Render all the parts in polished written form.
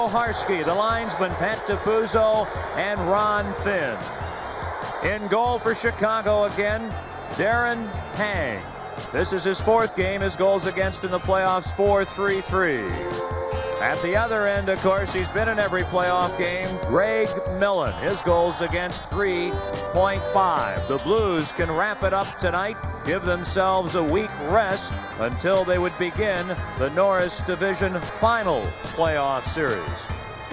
Koharski, the linesman, Pat DeFuzzo, and Ron Finn. In goal for Chicago again, Darren Pang. This is his 4th game. His goals against in the playoffs, 4-3-3. At the other end, of course, he's been in every playoff game. Greg Millen, his goals against, 3.5. The Blues can wrap it up tonight, give themselves a week rest until they would begin the Norris Division Final playoff series.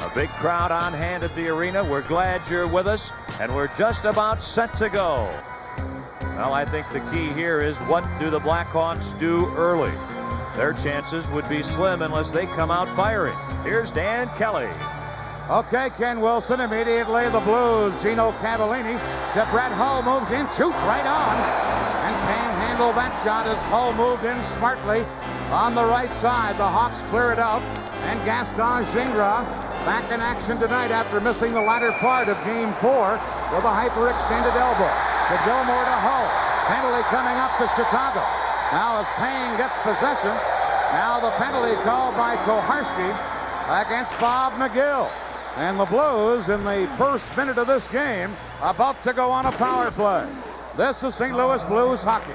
A big crowd on hand at the arena. We're glad you're with us, and we're just about set to go. Well, I think the key here is, what do the Blackhawks do early? Their chances would be slim unless they come out firing. Here's Dan Kelly. Okay, Ken Wilson, immediately the Blues. Gino Cavallini to Brett Hull, moves in, shoots right on, and can't handle that shot as Hull moved in smartly on the right side. The Hawks clear it out, and Gaston Gingras back in action tonight after missing the latter part of Game 4 with a hyperextended elbow. To Gilmore to Hull. Penalty coming up to Chicago. Now as Payne gets possession, now the penalty called by Koharski against Bob McGill. And the Blues, in the first minute of this game, about to go on a power play. This is St. Louis Blues hockey.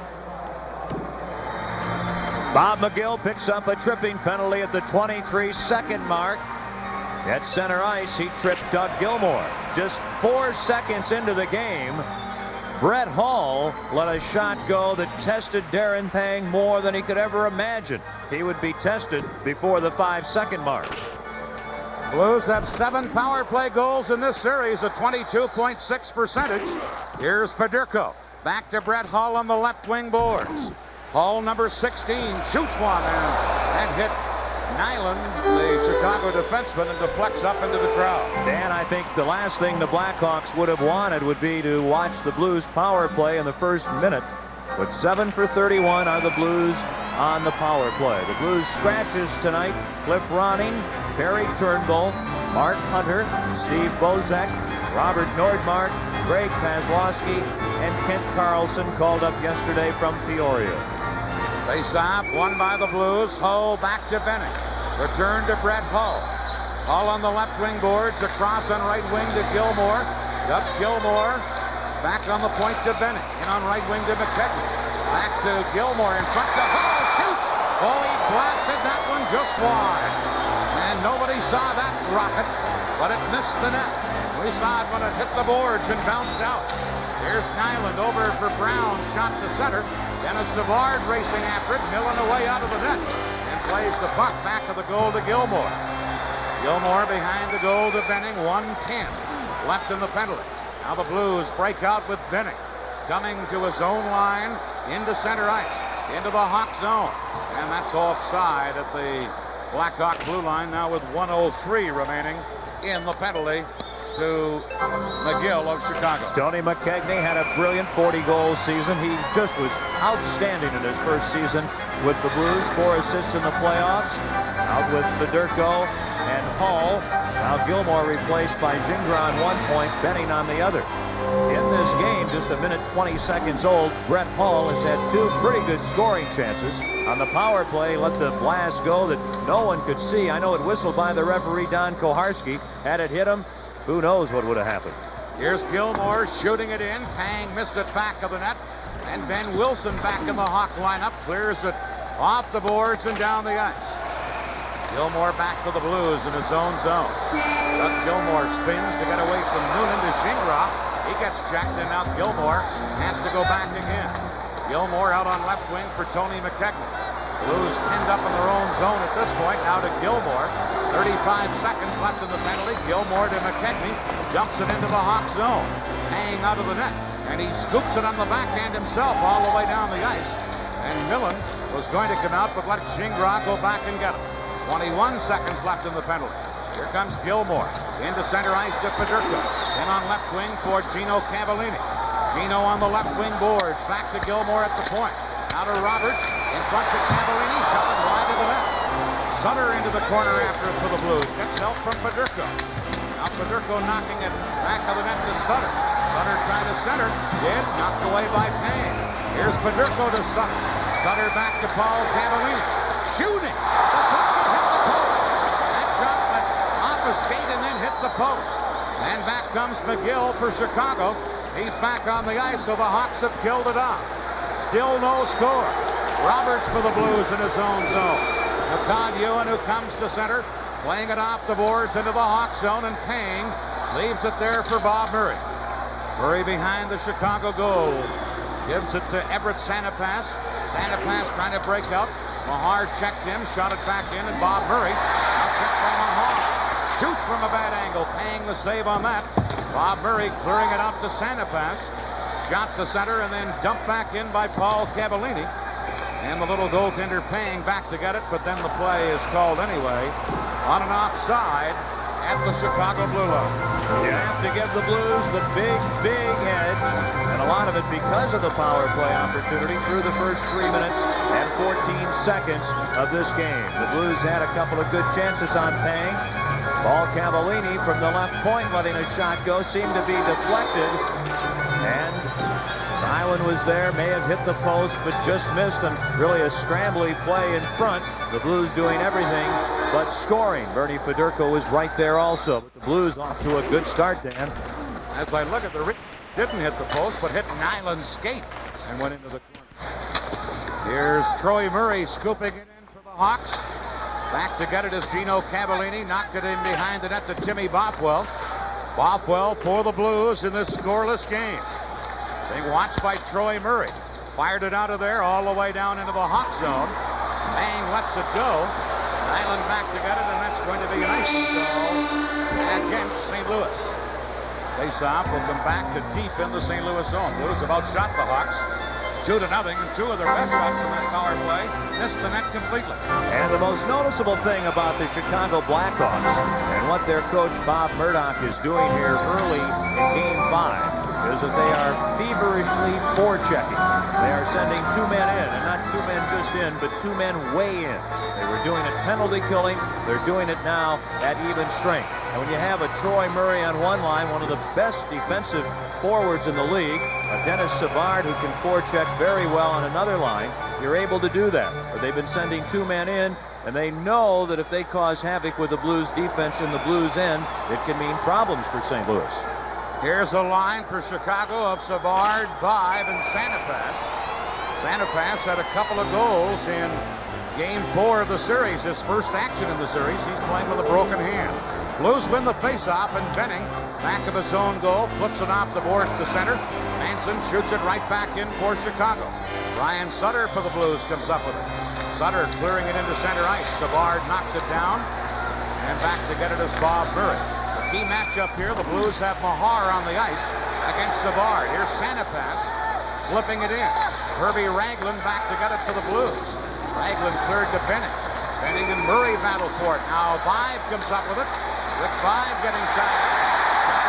Bob McGill picks up a tripping penalty at the 23-second mark. At center ice, he tripped Doug Gilmore. Just 4 seconds into the game, Brett Hull let a shot go that tested Darren Pang more than he could ever imagine he would be tested before the 5-second mark. Blues have 7 power play goals in this series, a 22.6%. Here's Paderco. Back to Brett Hull on the left wing boards. Hull, number 16, shoots one and hit Nyland, the Chicago defenseman, and deflects up into the crowd. Dan, I think the last thing the Blackhawks would have wanted would be to watch the Blues power play in the first minute. But 7 for 31 are the Blues on the power play. The Blues scratches tonight: Cliff Ronning, Perry Turnbull, Mark Hunter, Steve Bozek, Robert Nordmark, Greg Paslowski, and Kent Carlson, called up yesterday from Peoria. Face-off won by the Blues. Hull back to Benning. Return to Brett Hull. Hull on the left wing boards. Across on right wing to Gilmore. Up Gilmore. Back on the point to Benning. In on right wing to McKechnie. Back to Gilmore in front to Hull. Shoots! Oh, he blasted that one just wide. And nobody saw that rocket, but it missed the net. We saw it when it hit the boards and bounced out. Here's Nyland over for Brown. Shot to center. Dennis Savard racing after it. Millen away out of the net. And plays the puck back of the goal to Gilmore. Gilmore behind the goal to Benning. 1:10 left in the penalty. Now the Blues break out with Benning. Coming to his own line. Into center ice. Into the Hawk zone. And that's offside at the Blackhawk blue line now with 1:03 remaining in the penalty to McGill of Chicago. Tony McKechnie had a brilliant 40-goal season. He just was outstanding in his first season with the Blues. 4 assists in the playoffs. Out with Paderco and Hull. Now Gilmore replaced by Gingras on 1 point, Benning on the other. In this game, just a minute 20 seconds old, Brett Hull has had 2 pretty good scoring chances. On the power play, let the blast go that no one could see. I know it whistled by the referee, Don Koharski. Had it hit him, who knows what would have happened. Here's Gilmore shooting it in. Pang missed it back of the net. And Ben Wilson back in the Hawk lineup. Clears it off the boards and down the ice. Gilmore back to the Blues in his own zone. Doug Gilmore spins to get away from Noonan to Gingras. He gets checked, and now Gilmore has to go back again. Gilmore out on left wing for Tony McKechnie. Blues pinned up in their own zone at this point. Now to Gilmore. 35 seconds left in the penalty. Gilmore to McKechnie. Dumps it into the Hawk zone. Hang out of the net. And he scoops it on the backhand himself all the way down the ice. And Millen was going to come out, but let Gingras go back and get him. 21 seconds left in the penalty. Here comes Gilmore. Into center ice to Paderco. In on left wing for Gino Cavallini. Gino on the left wing boards. Back to Gilmore at the point. Now to Roberts. In front to Cavallini. Shot it wide of the net. Sutter into the corner after it for the Blues. Gets help from Paderco. Now Paderco knocking it back of the net to Sutter. Sutter trying to center. Did. Knocked away by Payne. Here's Paderco to Sutter. Sutter back to Paul Cavallini. Shooting. The puck hit the post. That shot went a skate and then hit the post. And back comes McGill for Chicago. He's back on the ice, so the Hawks have killed it off. Still no score. Roberts for the Blues in his own zone. Todd Ewan, who comes to center, playing it off the boards into the Hawk zone, and Payne leaves it there for Bob Murray. Murray behind the Chicago goal. Gives it to Everett Santapas. Santapas trying to break up. Mahar checked him, shot it back in, and Bob Murray. Now checked by Mahar. Shoots from a bad angle, paying the save on that. Bob Murray clearing it out to Santapas. Shot to center and then dumped back in by Paul Cavallini. And the little goaltender Paying back to get it, but then the play is called anyway on an offside at the Chicago Blue Line. You have to give the Blues the big edge, and a lot of it because of the power play opportunity through the first 3 minutes and 14 seconds of this game. The Blues had a couple of good chances on Paying. Paul Cavallini from the left point letting a shot go, seemed to be deflected, and Island was there, may have hit the post, but just missed, and really a scrambly play in front. The Blues doing everything but scoring. Bernie Fedorko was right there also. But the Blues off to a good start, Dan. As I look at the didn't hit the post, but hit Nyland's skate and went into the corner. Here's Troy Murray scooping it in for the Hawks. Back to get it is Gino Cavallini. Knocked it in behind the net to Timmy Bothwell. Bothwell for the Blues in this scoreless game. Being watched by Troy Murray. Fired it out of there all the way down into the Hawk zone. Payne lets it go. Nyland back to get it, and that's going to be an icing call against St. Louis. Face-off will come back to deep in the St. Louis zone. Blues about shot the Hawks 2-0, and two of their best shots from that power play missed the net completely. And the most noticeable thing about the Chicago Blackhawks and what their coach Bob Murdoch is doing here early in Game 5 is that they are feverishly forechecking. They are sending two men in, and not two men just in, but two men way in. They were doing it penalty killing. They're doing it now at even strength. And when you have a Troy Murray on one line, one of the best defensive forwards in the league, a Dennis Savard who can forecheck very well on another line, you're able to do that. But they've been sending two men in, and they know that if they cause havoc with the Blues defense in the Blues end, it can mean problems for St. Louis. Here's a line for Chicago of Savard, Vibe, and Santapas. Santapas had a couple of goals in Game 4 of the series. His first action in the series. He's playing with a broken hand. Blues win the faceoff, and Benning, back of his own goal, flips it off the boards to center. Manson shoots it right back in for Chicago. Ryan Sutter for the Blues comes up with it. Sutter clearing it into center ice. Savard knocks it down, and back to get it is Bob Murray. Key matchup here, the Blues have Mahar on the ice against Savard. Here's Santapas flipping it in. Herbie Ragland back to get it for the Blues. Ragland cleared to Benning. Benning and Murray battle for it. Now Vibe comes up with it. With Vibe getting tied up.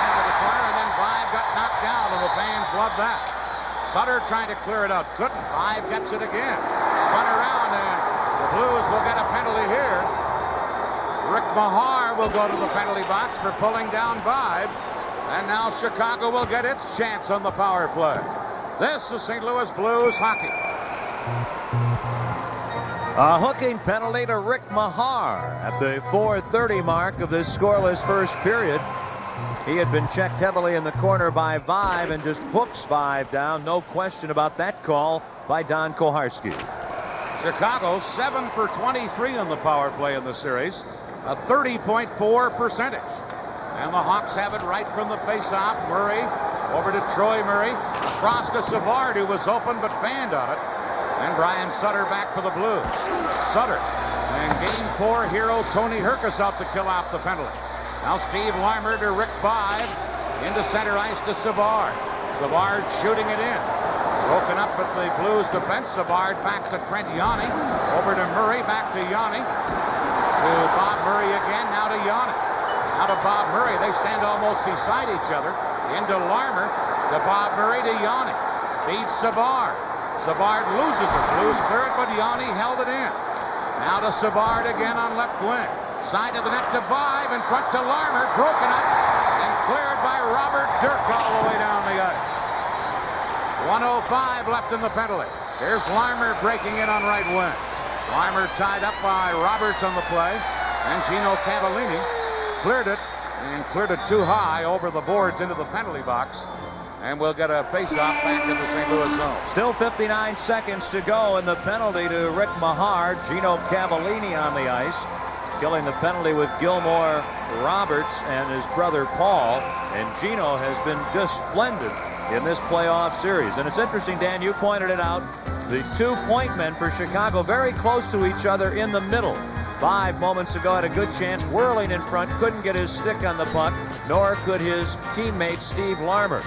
Into the corner, and then Vibe got knocked down, and the fans love that. Sutter trying to clear it out. Couldn't. Vibe gets it again. Spun around, and the Blues will get a penalty here. Rick Mahar will go to the penalty box for pulling down Vibe. And now Chicago will get its chance on the power play. This is St. Louis Blues hockey. A hooking penalty to Rick Mahar at the 4:30 mark of this scoreless first period. He had been checked heavily in the corner by Vibe and just hooks Vibe down. No question about that call by Don Koharski. Chicago 7 for 23 on the power play in the series. A 30.4 percentage. And the Hawks have it right from the faceoff. Murray over to Troy Murray. Across to Savard, who was open but banned on it. And Brian Sutter back for the Blues. Sutter. And Game 4 hero Tony Herkus out to kill off the penalty. Now Steve Larmer to Rick Vibe. Into center ice to Savard. Savard shooting it in. Broken up at the Blues defense. Savard back to Trent Yanni. Over to Murray. Back to Yanni. To Bob Murray again, now to Yanni. Now to Bob Murray. They stand almost beside each other. Into Larmer. To Bob Murray to Yanni. Beats Savard. Savard loses it. Blues clear it, but Yanni held it in. Now to Savard again on left wing. Side of the net to Vibe. In front to Larmer. Broken up and cleared by Robert Dirk all the way down the ice. 1:05 left in the penalty. Here's Larmer breaking in on right wing. Larmer tied up by Roberts on the play, and Gino Cavallini. cleared it, and cleared it too high over the boards into the penalty box. And we'll get a face-off back in the St. Louis zone. Still 59 seconds to go, and the penalty to Rick Mahar. Gino Cavallini on the ice, killing the penalty with Gilmore Roberts and his brother Paul. And Gino has been just splendid in this playoff series. And it's interesting, Dan, you pointed it out. The 2-point men for Chicago very close to each other in the middle. 5 moments ago had a good chance, whirling in front, couldn't get his stick on the puck, nor could his teammate Steve Larmer.